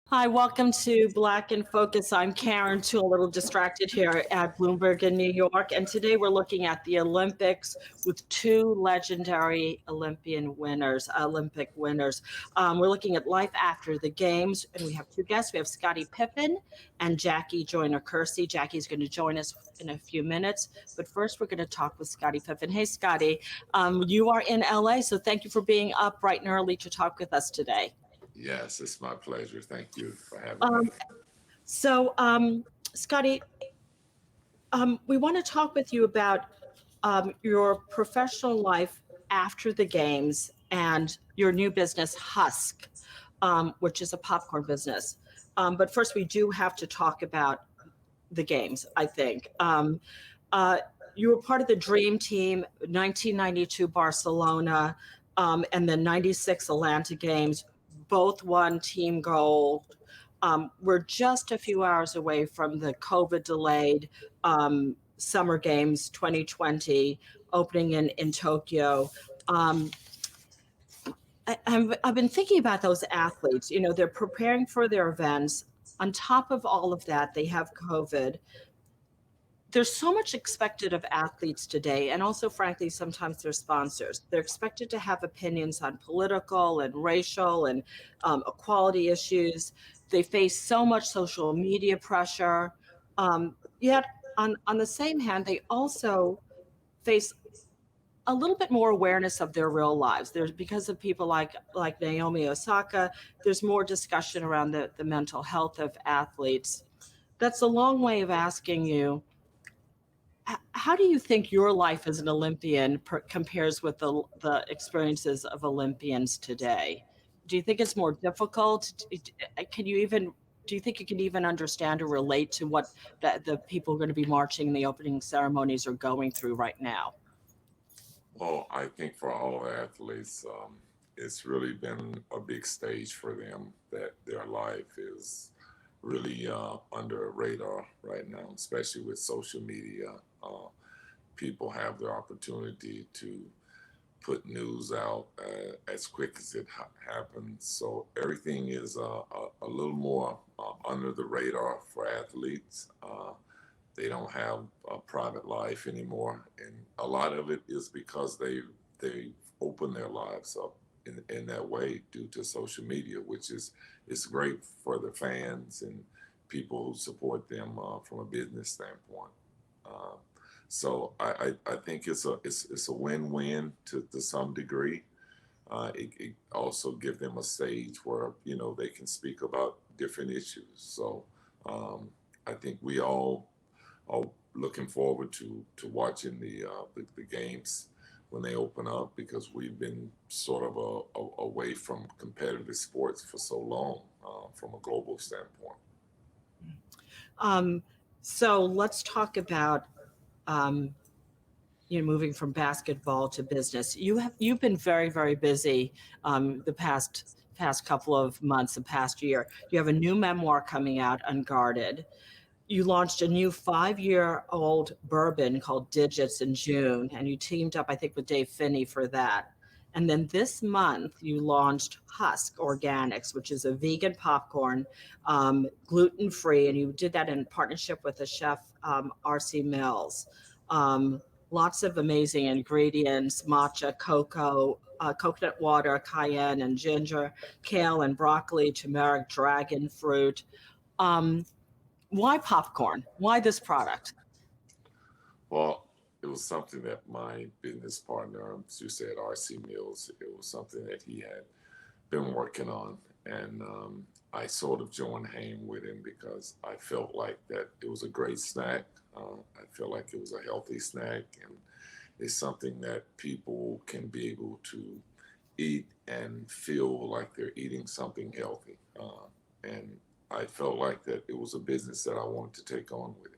Hi, welcome to Black in Focus. I'm Karen, too, a little distracted here at Bloomberg in New York. And today we're looking at the Olympics with two legendary Olympic winners. We're looking at life after the games, and we have two guests. We have Scotty Pippen and Jackie Joyner-Kersee. Jackie's going to join us in a few minutes. But first, we're going to talk with Scotty Pippen. Hey, Scotty, you are in LA, so thank you for being up bright and early to talk with us today. Yes, it's my pleasure. Thank you for having me. Um, Scotty, we want to talk with you about your professional life after the games and your new business, Husk, which is a popcorn business. But first, we do have to talk about the games, I think. Uh, you were part of the Dream Team, 1992 Barcelona, and then 96 Atlanta Games, both won team gold. We're just a few hours away from the COVID delayed Summer Games 2020 opening in Tokyo. Um, I've been thinking about those athletes. You know, they're preparing for their events. On top of all of that, they have COVID. There's so much expected of athletes today, and also, frankly, sometimes their sponsors. They're expected to have opinions on political and racial and equality issues. They face so much social media pressure. Yet, on the same hand, they also face a little bit more awareness of their real lives. There's because of people like Naomi Osaka. There's more discussion around the mental health of athletes. That's a long way of asking you, how do you think your life as an Olympian compares with the experiences of Olympians today? Do you think it's more difficult? Can you even do you think you can even understand or relate to what the people who are going to be marching in the opening ceremonies are going through right now? Well, I think for all athletes, it's really been a big stage for them that their life is really under a radar right now, especially with social media. People have the opportunity to put news out as quick as it happens. So everything is a little more under the radar for athletes. They don't have a private life anymore, and a lot of it is because they open their lives up in that way due to social media, which is great for the fans and people who support them from a business standpoint. Uh, so I think it's a win-win to some degree. It also gives them a stage where they can speak about different issues. So I think we all are looking forward to watching the games when they open up because we've been sort of away from competitive sports for so long from a global standpoint. Um, so let's talk about um, moving from basketball to business. You've been very busy the past couple of months, the past year. You have a new memoir coming out, Unguarded. You launched a new 5-year-old bourbon called Digits in June, and you teamed up, I think, with Dave Finney for that. And then this month, you launched Husk Organics, which is a vegan popcorn, gluten-free, and you did that in partnership with the chef R.C. Mills. Um, Lots of amazing ingredients: matcha, cocoa, coconut water, cayenne and ginger, kale and broccoli, turmeric, dragon fruit. Um, why popcorn? Why this product? Well, it was something that my business partner, as you said, R.C. Mills, it was something that he had been working on. And I sort of joined hand with him because I felt like that it was a great snack. I feel like it was a healthy snack and it's something that people can be able to eat and feel like they're eating something healthy. And I felt like that it was a business that I wanted to take on with it.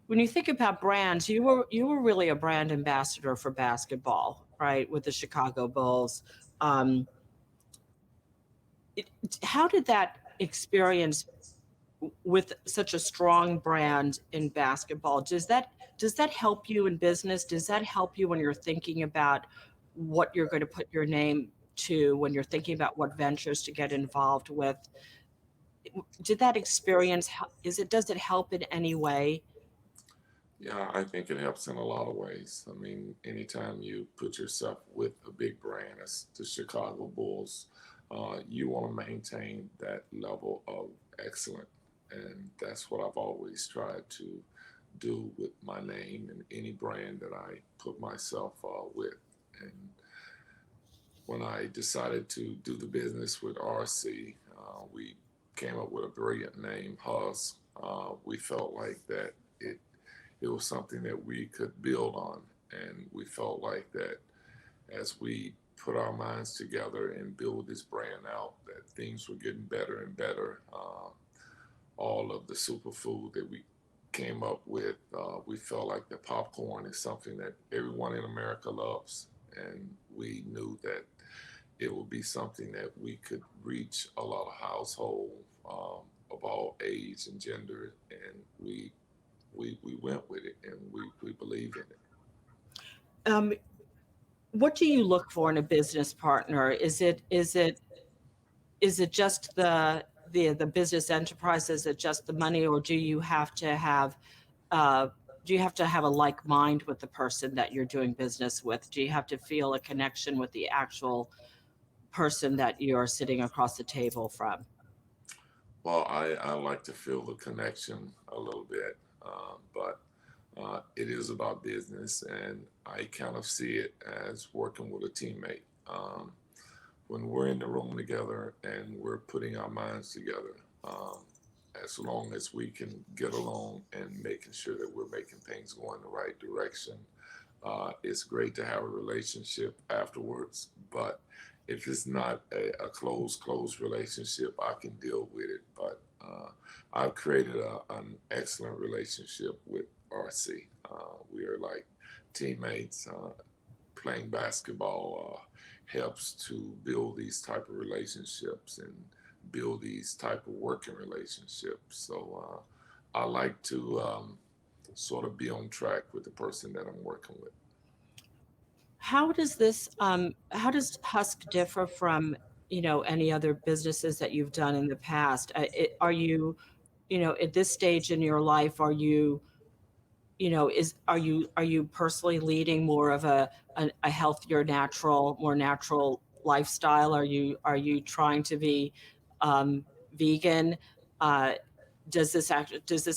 When you think about brands, you were really a brand ambassador for basketball, right, with the Chicago Bulls. Um, how did that experience with such a strong brand in basketball, does that help you in business? Does that help you when you're thinking about what you're going to put your name to when you're thinking about what ventures to get involved with? Did that experience, does it help in any way? Yeah, I think it helps in a lot of ways. I mean, anytime you put yourself with a big brand as the Chicago Bulls, you want to maintain that level of excellence. And that's what I've always tried to do with my name and any brand that I put myself with. And when I decided to do the business with RC, we came up with a brilliant name, Hus. We felt like that it was something that we could build on, and we felt like that as we put our minds together and build this brand out, that things were getting better and better. All of the superfood that we came up with, we felt like the popcorn is something that everyone in America loves, and we knew that it would be something that we could reach a lot of households of all age and gender, and we went with it, and we believe in it. Um, what do you look for in a business partner? Is it just the business enterprise? Is it just the money, or uh, do you have to have a like mind with the person that you're doing business with? Do you have to feel a connection with the actual person that you're sitting across the table from? Well, I like to feel the connection a little bit, but it is about business, and I kind of see it as working with a teammate. When we're in the room together and we're putting our minds together, as long as we can get along and making sure that we're making things go in the right direction, it's great to have a relationship afterwards. But if it's not a close relationship, I can deal with it. But I've created an excellent relationship with RC. We are like teammates. Playing basketball helps to build these type of relationships and build these type of working relationships. So I like to sort of be on track with the person that I'm working with. How does Husk differ from, any other businesses that you've done in the past? Are you, at this stage in your life, are you personally leading more of a healthier, more natural lifestyle? Are you trying to be vegan? Uh, does this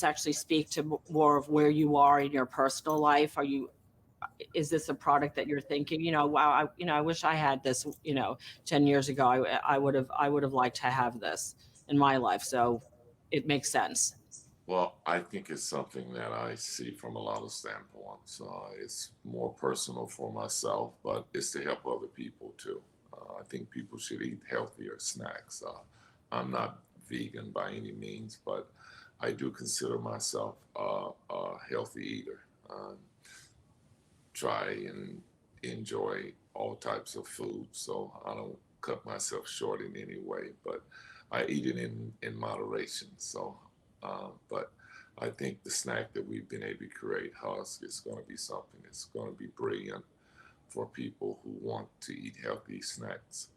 actually speak to more of where you are in your personal life? Is this a product that you're thinking, wow, I wish I had this, 10 years ago. I would have liked to have this in my life. So it makes sense. Well, I think it's something that I see from a lot of standpoints. It's more personal for myself, but it's to help other people too. I think people should eat healthier snacks. I'm not vegan by any means, but I do consider myself a healthy eater. Try and enjoy all types of food, so I don't cut myself short in any way, but I eat it in moderation. So, but I think the snack that we've been able to create, Husk, is going to be something that's going to be brilliant for people who want to eat healthy snacks.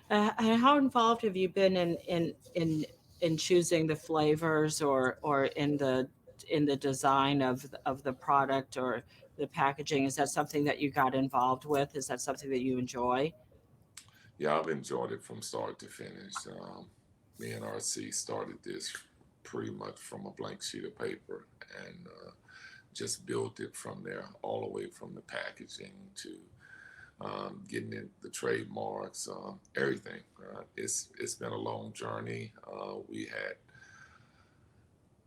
And how involved have you been in choosing the flavors, or in the design of the product or the packaging? Is that something that you got involved with? Is that something that you enjoy? Yeah, I've enjoyed it from start to finish. Me and RC started this pretty much from a blank sheet of paper, and just built it from there, all the way from the packaging to getting in the trademarks, everything. It's been a long journey. We had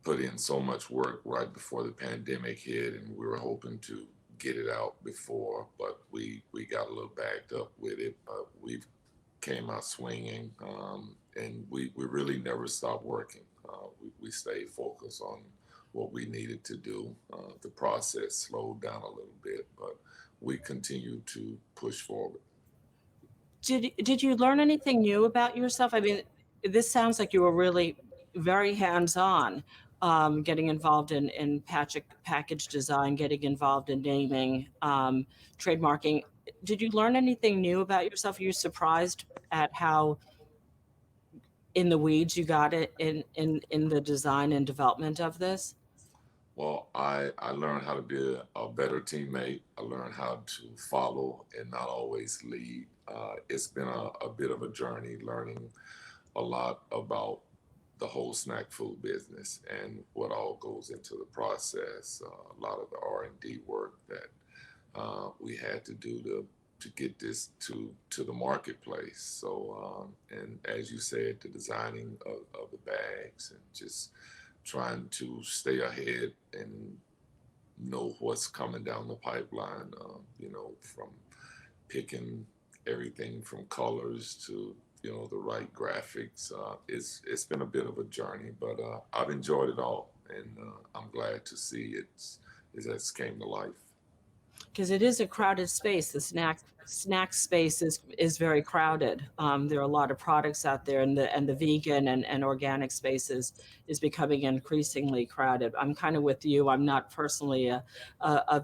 put in so much work right before the pandemic hit, and we were hoping to get it out before, but we got a little backed up with it. But we came out swinging, and we really never stopped working. We stayed focused on what we needed to do. The process slowed down a little bit, but we continued to push forward. Did you learn anything new about yourself? I mean, this sounds like you were really very hands-on, getting involved in package design, getting involved in naming, trademarking. did you learn anything new about yourself? Are you surprised at how in the weeds you got it in the design and development of this? Well, I learned how to be a better teammate. I learned how to follow and not always lead. It's been a bit of a journey learning a lot about the whole snack food business and what all goes into the process. A lot of the R&D work that we had to do to get this to the marketplace. So, and as you said, the designing of the bags and just trying to stay ahead and know what's coming down the pipeline. From picking everything from colors to the right graphics. It's been a bit of a journey, but I've enjoyed it all, and I'm glad to see it's came to life. Because it is a crowded space. The snack space is very crowded. There are a lot of products out there, and the vegan and organic spaces is becoming increasingly crowded. I'm kind of with you. I'm not personally a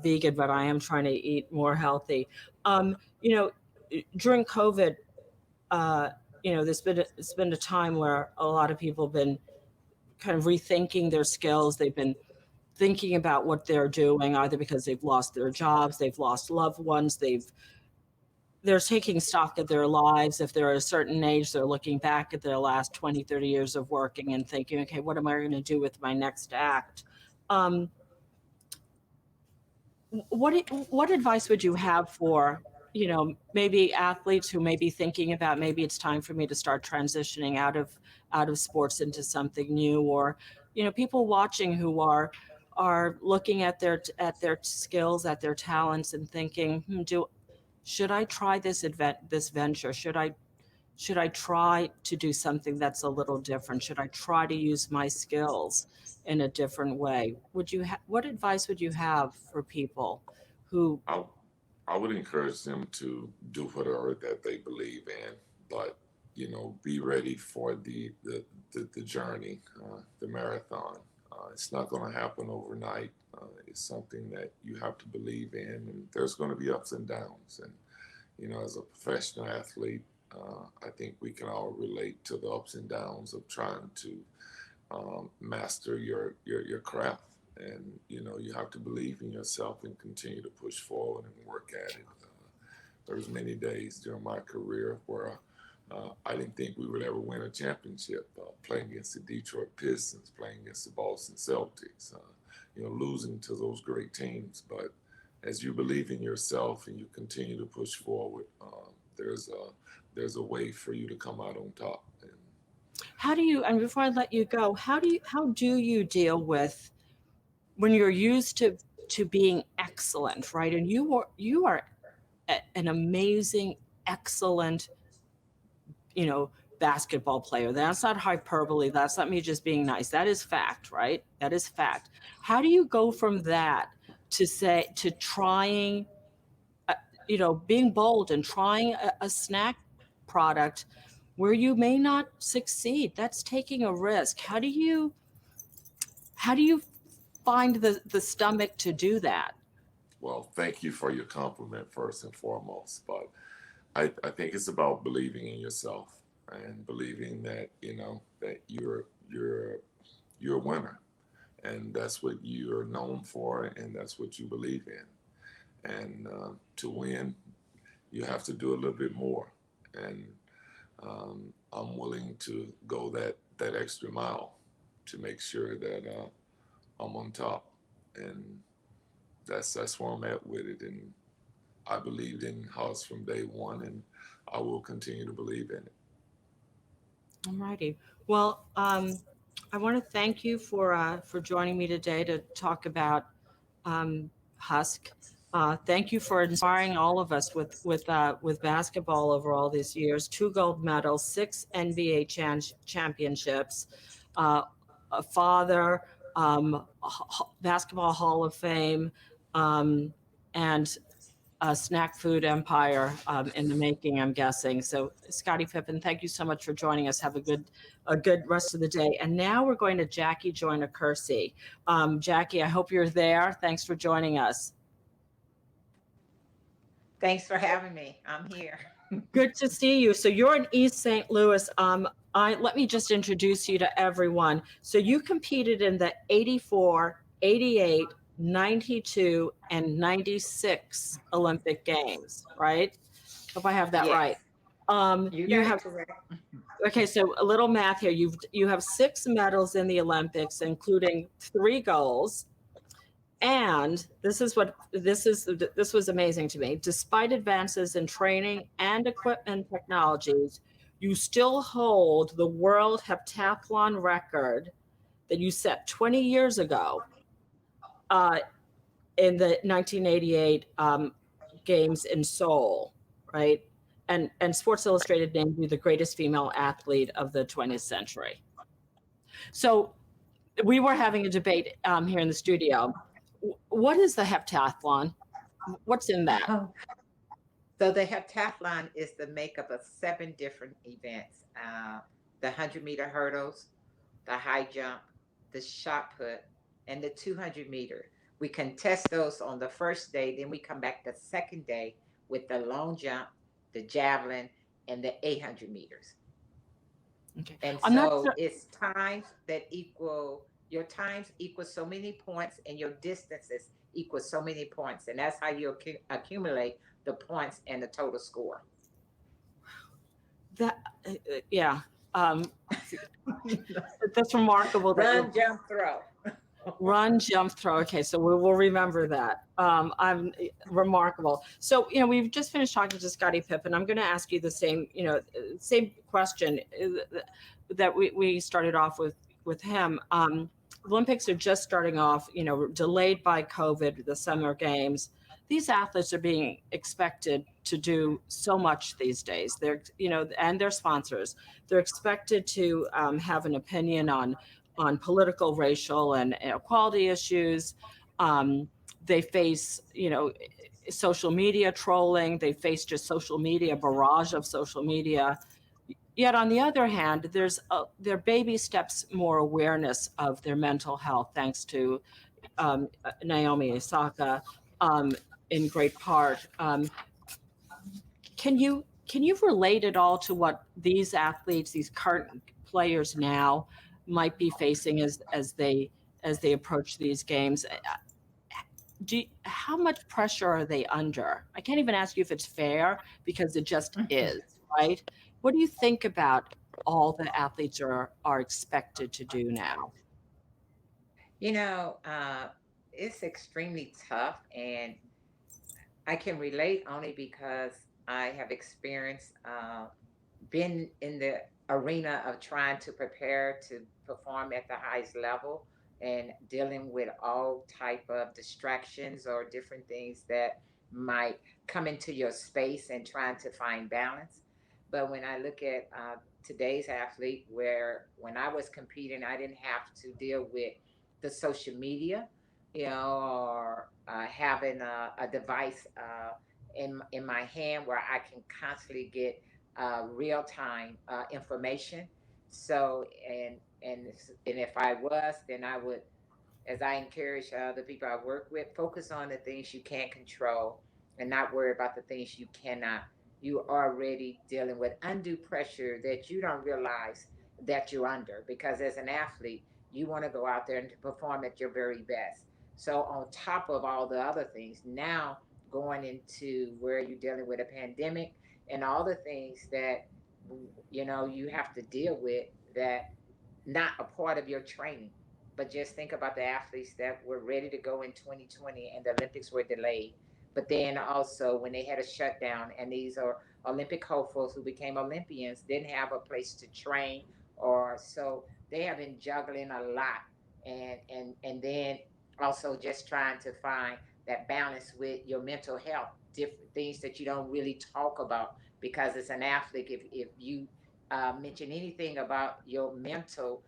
vegan, but I am trying to eat more healthy. Um, you know, During COVID, uh, it's been a time where a lot of people have been kind of rethinking their skills. They've been thinking about what they're doing, either because they've lost their jobs, they've lost loved ones, they're taking stock of their lives. If they're at a certain age, they're looking back at their last 20, 30 years of working and thinking, okay, what am I going to do with my next act? Um, what advice would you have for, maybe athletes who may be thinking about, maybe it's time for me to start transitioning out of sports into something new, or people watching who are looking at their skills, at their talents, and thinking, should I try this venture? Should I try to do something that's a little different? Should I try to use my skills in a different way? What advice would you have for people who, I I would encourage them to do whatever that they believe in, but be ready for the journey, the marathon. It's not going to happen overnight. It's something that you have to believe in, and there's going to be ups and downs. And as a professional athlete, I think we can all relate to the ups and downs of trying to master your craft. And you have to believe in yourself and continue to push forward and work at it. There was many days during my career where I didn't think we would ever win a championship. Playing against the Detroit Pistons, playing against the Boston Celtics, losing to those great teams. But as you believe in yourself and you continue to push forward, there's a way for you to come out on top. and before I let you go, how do you deal with when you're used to being excellent, right? And you are an amazing, excellent, basketball player. That's not hyperbole. That's not me just being nice. That is fact, right? That is fact. How do you go from that to trying, being bold and trying a snack product where you may not succeed? That's taking a risk. How do you find the stomach to do that? Well, thank you for your compliment first and foremost. But I think it's about believing in yourself and believing that that you're a winner, and that's what you're known for, and that's what you believe in. And to win, you have to do a little bit more. And I'm willing to go that extra mile to make sure that I'm on top. And that's where I'm at with it. And I believed in House from day one, and I will continue to believe in it. All righty. Well, I want to thank you for joining me today to talk about Husk. Thank you for inspiring all of us with basketball over all these years. 2 gold medals, 6 NBA championships, a father, basketball Hall of Fame, and a snack food empire in the making, I'm guessing. So, Scotty Pippen, thank you so much for joining us. Have a good rest of the day. And now we're going to Jackie Joyner-Kersee. Jackie, I hope you're there. Thanks for joining us. Thanks for having me. I'm here. Good to see you. So you're in East St. Louis. Let me just introduce you to everyone. So you competed in the 84, 88, 92, and 96 Olympic Games, right? Hope I have that right. Yes, you You got have it correct. Okay, so a little math here. You have 6 medals in the Olympics, including 3 golds. And this was amazing to me. Despite advances in training and equipment technologies, you still hold the world heptathlon record that you set 20 years ago uh, in the 1988 games in Seoul, right? And Sports Illustrated named you the greatest female athlete of the 20th century. So we were having a debate here in the studio. What is the heptathlon? What's in that? So the heptathlon is the makeup of 7 different events: the 100-meter hurdles, the high jump, the shot put, and the 200-meter. We contest those on the first day, then we come back the second day with the long jump, the javelin, and the 800 meters. Okay. And I'm not so sure. it's times that equal your times equal so many points, and your distances equal so many points, and that's how you accumulate the points and the total score. That, yeah. Um, that's remarkable that you Run, jump, throw. run, jump, throw. Okay, so we will remember that. I'm remarkable. So, we've just finished talking to Scotty Pippen. I'm going to ask you the same, same question that we started off with him. Olympics are just starting off, delayed by COVID, the summer games. These athletes are being expected to do so much these days. And their sponsors, they're expected to have an opinion on political, racial, and equality issues. They face, social media trolling. They face just social media, barrage of social media. Yet on the other hand, there baby steps more awareness of their mental health, thanks to Naomi Osaka, in great part. Can you relate at all to what these athletes, these current players now, might be facing as they approach these games? How much pressure are they under? I can't even ask you if it's fair because it just is, right? What do you think about all the athletes are expected to do now? You know, it's extremely tough, and I can relate only because I have experienced been in the arena of trying to prepare to perform at the highest level, and dealing with all type of distractions or different things that might come into your space, and trying to find balance. But when I look at today's athlete, where when I was competing, I didn't have to deal with the social media, or having a device in my hand where I can constantly get real time information. So and if I was, then I would, as I encourage the people I work with, focus on the things you can't control and not worry about the things you cannot. You are already dealing with undue pressure that you don't realize that you're under, because as an athlete, you want to go out there and to perform at your very best. So on top of all the other things, now going into where you're dealing with a pandemic and all the things that you have to deal with, that not a part of your training. But just think about the athletes that were ready to go in 2020 and the Olympics were delayed. But then also when they had a shutdown, and these are Olympic hopefuls who became Olympians, didn't have a place to train, or so they have been juggling a lot. And then also just trying to find that balance with your mental health, different things that you don't really talk about, because as an athlete, if you mention anything about your mental,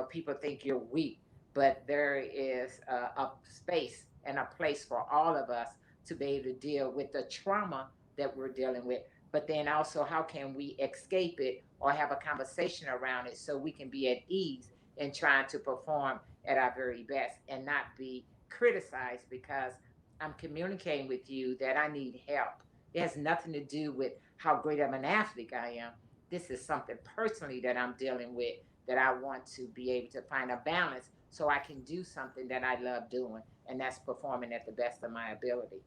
people think you're weak. But there is a space and a place for all of us to be able to deal with the trauma that we're dealing with. But then also, how can we escape it or have a conversation around it so we can be at ease in trying to perform at our very best and not be criticized because I'm communicating with you that I need help. It has nothing to do with how great of an athlete I am. This is something personally that I'm dealing with, that I want to be able to find a balance so I can do something that I love doing, and that's performing at the best of my ability.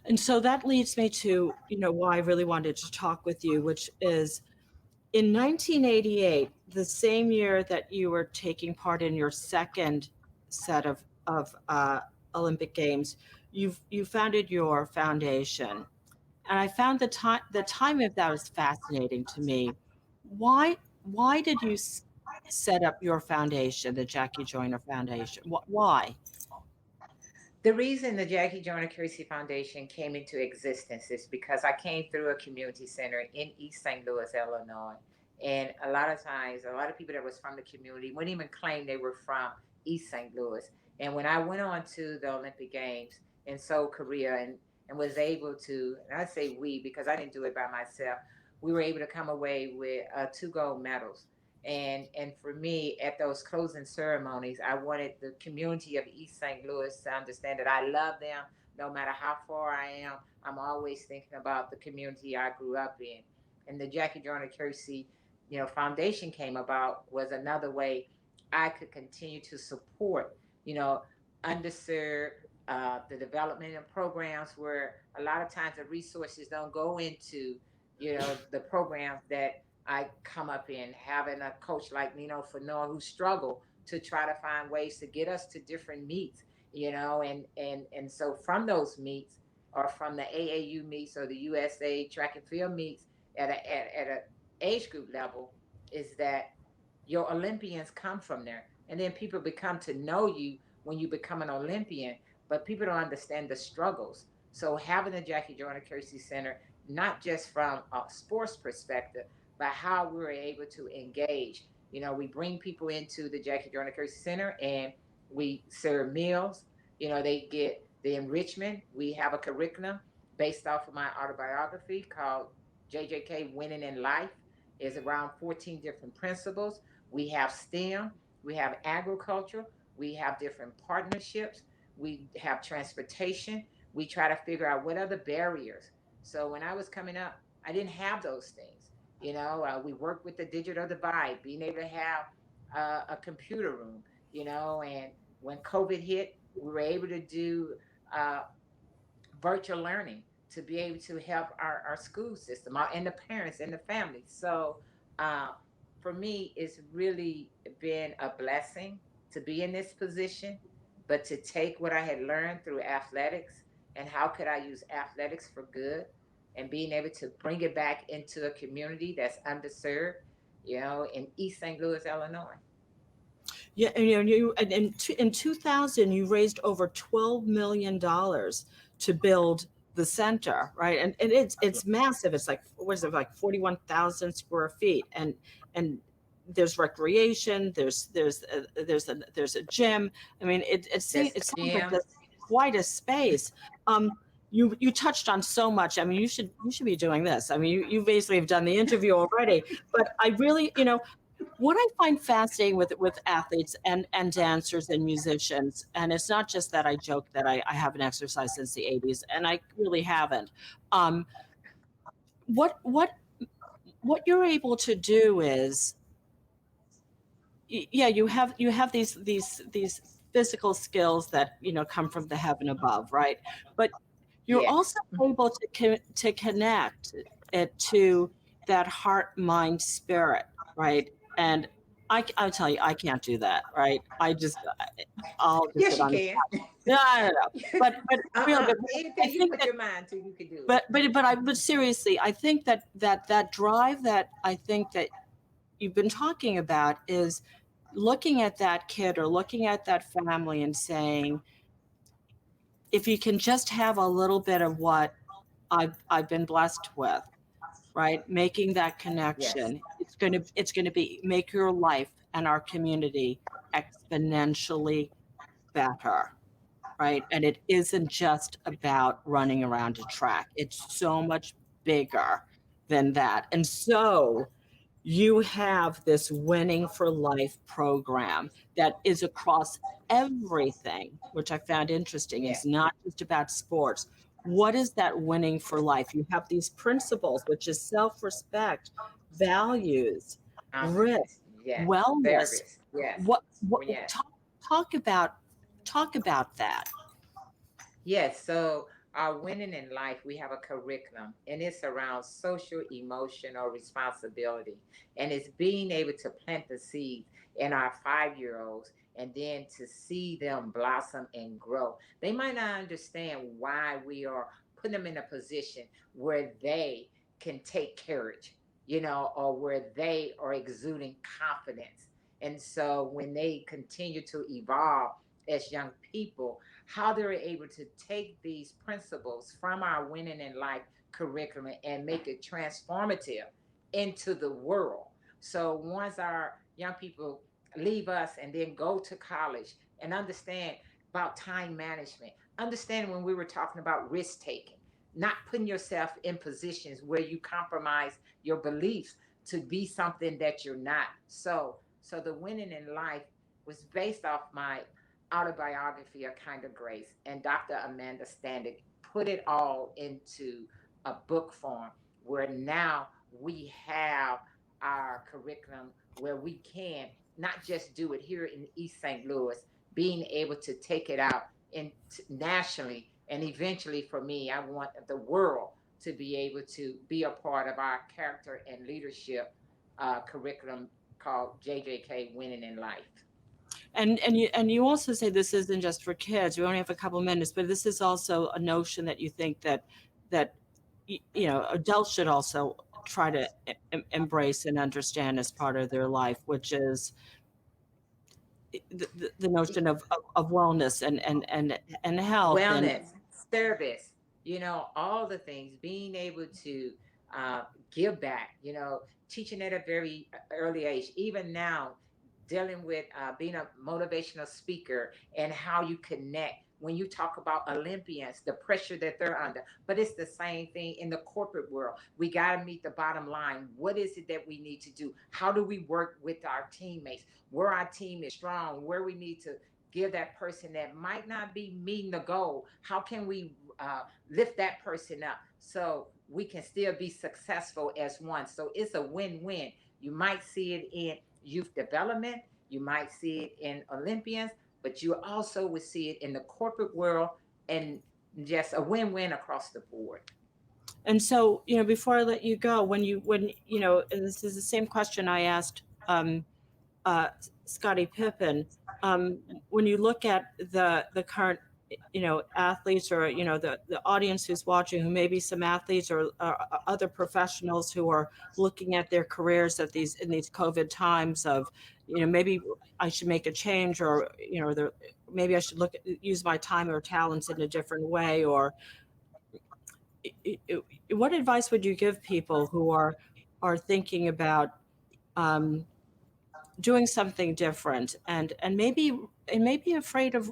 And so that leads me to, why I really wanted to talk with you, which is in 1988, the same year that you were taking part in your second set of Olympic Games, you founded your foundation, and I found the time of that was fascinating to me. Why did you set up your foundation, the Jackie Joyner Foundation? Why? The reason the Jackie Joyner-Kersee Foundation came into existence is because I came through a community center in East St. Louis, Illinois. And a lot of times, a lot of people that was from the community wouldn't even claim they were from East St. Louis. And when I went on to the Olympic Games in Seoul, Korea, and was able to, and I say we because I didn't do it by myself, we were able to come away with two gold medals. And for me, at those closing ceremonies, I wanted the community of East St. Louis to understand that I love them no matter how far I am. I'm always thinking about the community I grew up in. And the Jackie Joyner Kersee, Foundation came about was another way I could continue to support, you know, underserved, the development and programs where a lot of times the resources don't go into, the programs that I come up in, having a coach like Nino Fenor who struggle to try to find ways to get us to different meets, and so from those meets or from the AAU meets or the USA track and field meets at a age group level, is that your Olympians come from there. And then people become to know you when you become an Olympian, but people don't understand the struggles. So having the Jackie Joyner Kersee Center, not just from a sports perspective, but how we were able to engage. We bring people into the Jackie Joyner Kersee Center and we serve meals. They get the enrichment. We have a curriculum based off of my autobiography called JJK Winning in Life. Is around 14 different principles. We have STEM, we have agriculture, we have different partnerships, we have transportation. We try to figure out what are the barriers. So when I was coming up, I didn't have those things. We worked with the digital divide, being able to have a computer room, and when COVID hit, we were able to do uh, virtual learning to be able to help our school system and the parents and the families. So uh, for me, it's really been a blessing to be in this position, but to take what I had learned through athletics and how could I use athletics for good and being able to bring it back into a community that's underserved, in East St. Louis, Illinois. Yeah, and in 2000 you raised over $12 million to build the center, right? And it's massive. It's like, what is it, like 41,000 square feet, and there's recreation. There's a gym. I mean, That's it the sounds like gym. that's quite a space. You touched on so much. I mean, you should be doing this. I mean, you basically have done the interview already. But I really, what I find fascinating with athletes and dancers and musicians, and it's not just that I joke that I haven't exercised since the 80s, and I really haven't. Um, what what what you're able to do is, yeah, you have these physical skills that come from the heaven above, right? But you're Yes. also able to connect it to that heart, mind, spirit, right? And I'll tell you, I can't do that, right? I'll just Yes, sit you on the can. couch. No, I don't know. But really, but I Anything you think put that, your mind to, you can do it. but seriously, I think that drive that I think that you've been talking about is looking at that kid or looking at that family and saying, if you can just have a little bit of what I've been blessed with, right? Making that Yes. connection, it's gonna be make your life and our community exponentially better, right? And it isn't just about running around a track. It's so much bigger than that. And so you have this Winning for Life program that is across everything, which I found interesting. It's Yes. not just about sports. what is that winning for life? You have these principles, which is self-respect, values, risk, Yes, wellness. service. Yes. What Oh, yes. talk about talk about that. Yes, so our winning in life, we have a curriculum and it's around social emotional responsibility. And it's being able to plant the seeds in our 5 year olds and then to see them blossom and grow. They might not understand why we are putting them in a position where they can take courage, or where they are exuding confidence. And so when they continue to evolve as young people, how they're able to take these principles from our winning in life curriculum and make it transformative into the world. So once our young people leave us and then go to college and understand about time management, understand when we were talking about risk taking, not putting yourself in positions where you compromise your beliefs to be something that you're not. So the winning in life was based off my autobiography, A Kind of Grace, and Dr. Amanda Standick put it all into a book form where now we have our curriculum where we can not just do it here in East St. Louis, being able to take it out in nationally, and eventually for me, I want the world to be able to be a part of our character and leadership curriculum called JJK Winning in Life. And you also say this isn't just for kids. We only have a couple minutes, but this is also a notion that you think that adults should also try to embrace and understand as part of their life, which is the notion of wellness and health and Wellness, service, all the things, being able to uh, give back, teaching at a very early age, even now, dealing with being a motivational speaker and how you connect when you talk about Olympians, the pressure that they're under. But it's the same thing in the corporate world. We got to meet the bottom line. What is it that we need to do? How do we work with our teammates? Where our team is strong, where we need to give that person that might not be meeting the goal, how can we lift that person up so we can still be successful as one? So it's a win-win. You might see it in youth development, you might see it in Olympians, but you also would see it in the corporate world, and just a win-win across the board. And so, before I let you go, and this is the same question I asked uh, Scotty Pippen. When you look at the current, athletes, or the audience who's watching, who may be some athletes or other professionals who are looking at their careers in these COVID times of, maybe I should make a change, or maybe I should use my time or talents in a different way, or what advice would you give people who are thinking about um, doing something different, and maybe afraid of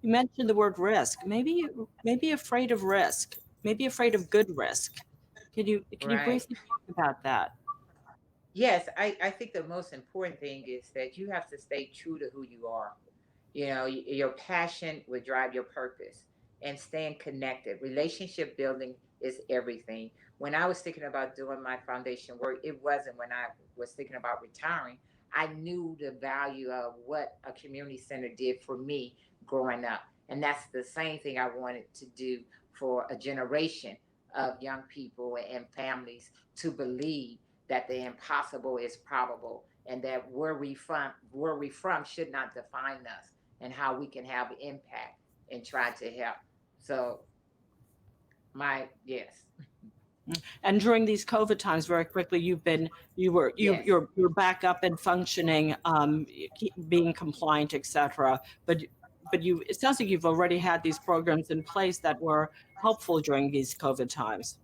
you mentioned the word risk, maybe afraid of risk, maybe afraid of good risk. Can you Right. briefly talk about that? Yes, I think the most important thing is that you have to stay true to who you are. Your passion will drive your purpose, and staying connected. Relationship building is everything. When I was thinking about doing my foundation work, it wasn't when I was thinking about retiring. I knew the value of what a community center did for me growing up. And that's the same thing I wanted to do for a generation of young people and families to believe that the impossible is probable, and that where we from should not define us, and how we can have impact and try to help. So my yes, And during these COVID times, very quickly, yes, you're back up and functioning, being compliant, etc. But it sounds like you've already had these programs in place that were helpful during these COVID times.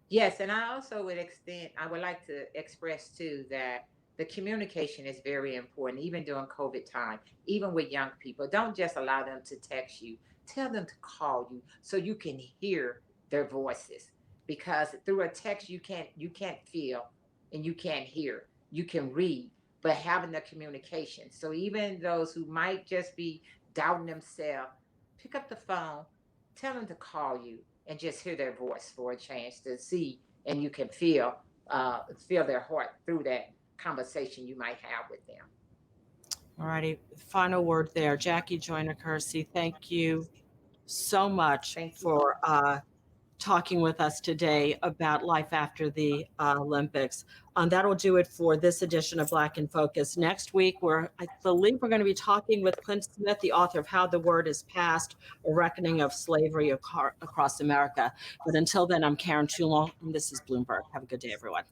yes, and I would like to express too that the communication is very important, even during COVID time, even with young people. Don't just allow them to text you. Tell them to call you so you can hear their voices. Because through a text you can't feel and you can't hear. You can read, but having the communication. So even those who might just be doubting themselves, pick up the phone, tell them to call you and just hear their voice for a chance to see, and you can feel their heart through that conversation you might have with them. All righty. Final word there. Jackie Joyner-Kersee, thank you so much Thank you. for talking with us today about life after the Olympics. That'll do it for this edition of Black in Focus. Next week, I believe we're going to be talking with Clint Smith, the author of How the Word is Passed, A Reckoning of Slavery Across America. But until then, I'm Karen Toulon, and this is Bloomberg. Have a good day, everyone.